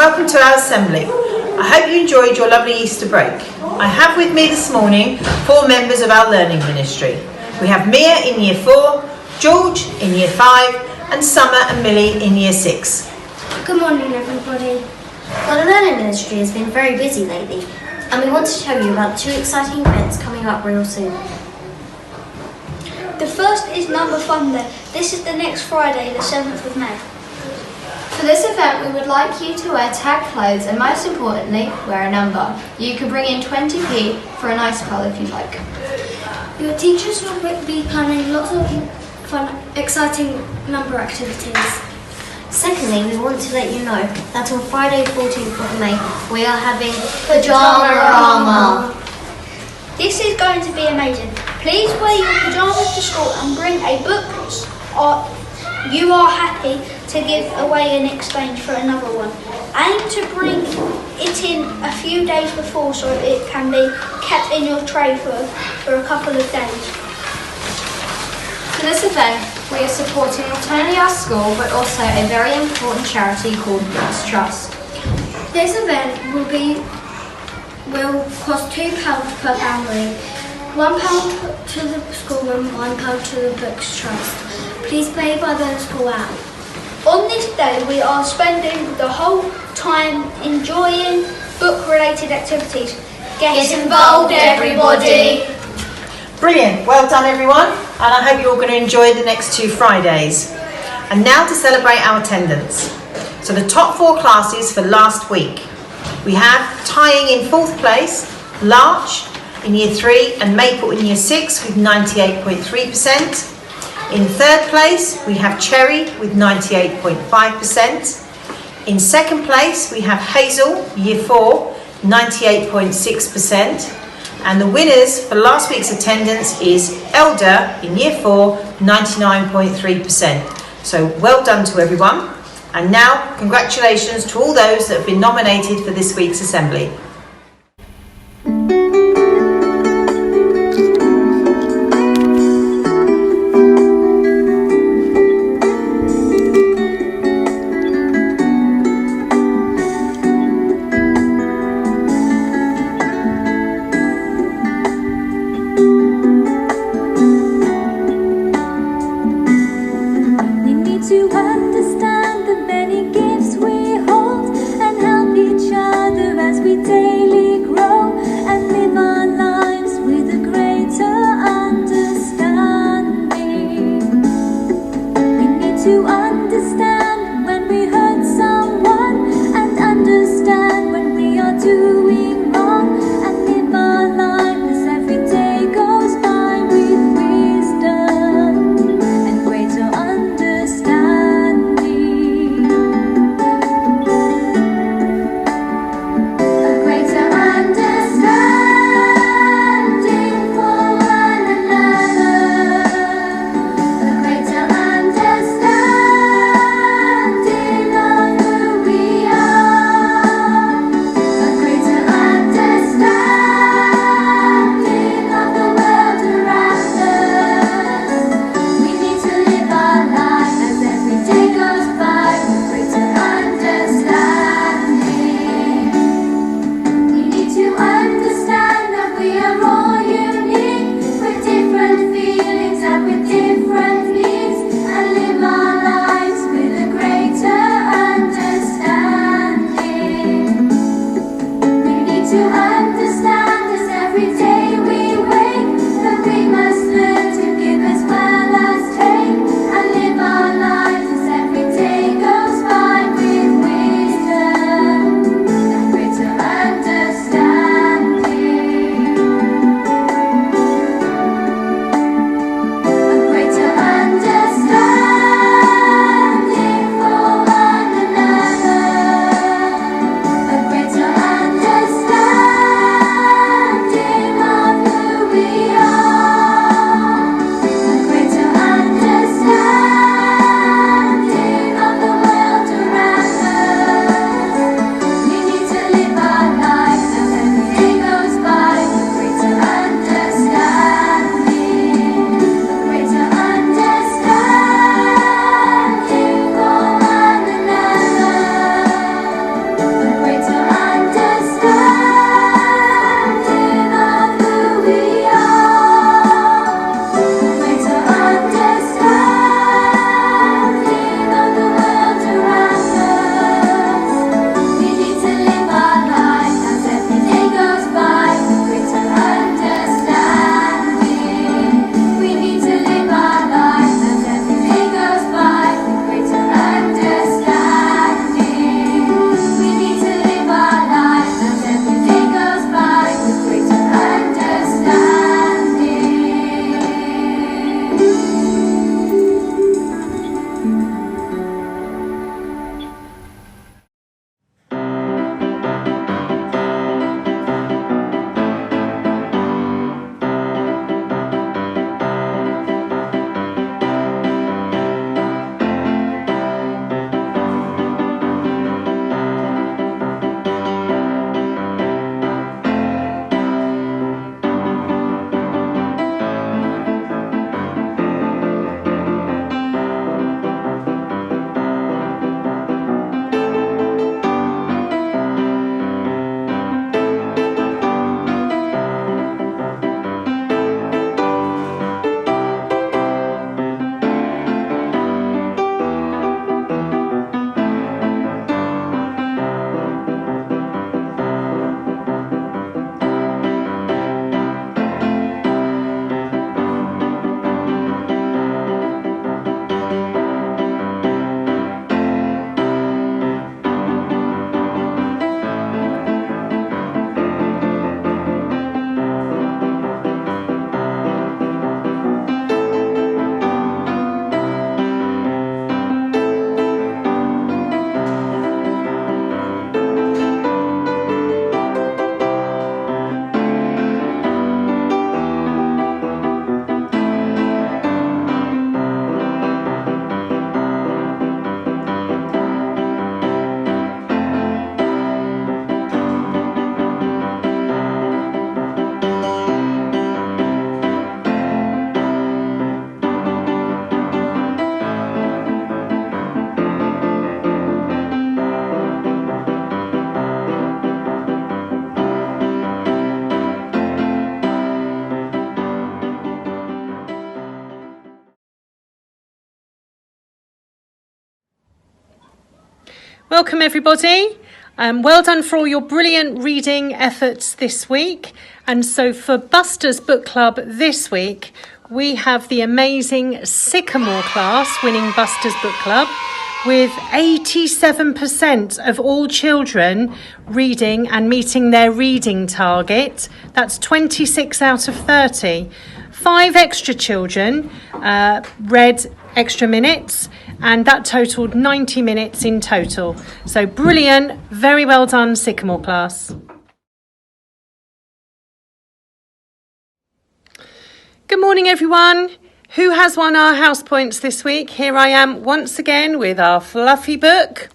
welcome to our assembly. I hope you enjoyed your lovely Easter break. I have with me this morning 4 members of our learning ministry. We have Mia in Year 4, George in Year 5 and Summer and Millie in Year 6. Good morning everybody. Well, the learning ministry has been very busy lately and we want to tell you about 2 exciting events coming up real soon. The first is Number Fun Day. This is the next Friday, the 7th of May. For this event, we would like you to wear tag clothes and most importantly, wear a number. You can bring in 20p for a nice colour if you'd like. Your teachers will be planning lots of fun, exciting number activities. Secondly, we want to let you know that on Friday 14th of May we are having Pajama-rama. This is going to be amazing. Please wear your pyjamas to school and bring a book you are happy to give away in exchange for another one. Aim to bring it in a few days before so it can be kept in your tray for a couple of days. For this event, we are supporting not only our school but also a very important charity called Books Trust. This event will cost £2 per family. £1 to the school and £1 to the Books Trust. Please pay by the school app. On this day we are spending the whole time enjoying book-related activities. Get involved everybody! Brilliant, well done everyone, and I hope you're all going to enjoy the next 2 Fridays. And now to celebrate our attendance. So the top 4 classes for last week. We have tying in 4th place, Larch in Year 3 and Maple in Year 6 with 98.3%. In 3rd place we have Cherry with 98.5%. In 2nd place we have Hazel, Year 4, 98.6%. And the winners for last week's attendance is Elder in Year 4, 99.3%. So well done to everyone. And now, congratulations to all those that have been nominated for this week's assembly. To understand the many gifts we hold and help each other as we take Welcome everybody. Well done for all your brilliant reading efforts this week. And so for Buster's Book Club this week, we have the amazing Sycamore class winning Buster's Book Club with 87% of all children reading and meeting their reading target. That's 26 out of 30. 5 extra children read extra minutes, and that totaled 90 minutes in total. So brilliant, very well done, Sycamore class. Good morning, everyone. Who has won our house points this week? Here I am once again with our fluffy book.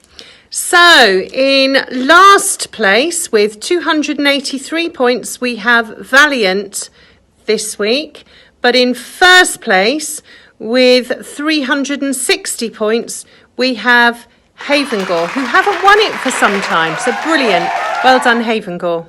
So in last place with 283 points, we have Valiant this week. But in first place with 360 points, we have Havengore, who haven't won it for some time. So brilliant. Well done, Havengore.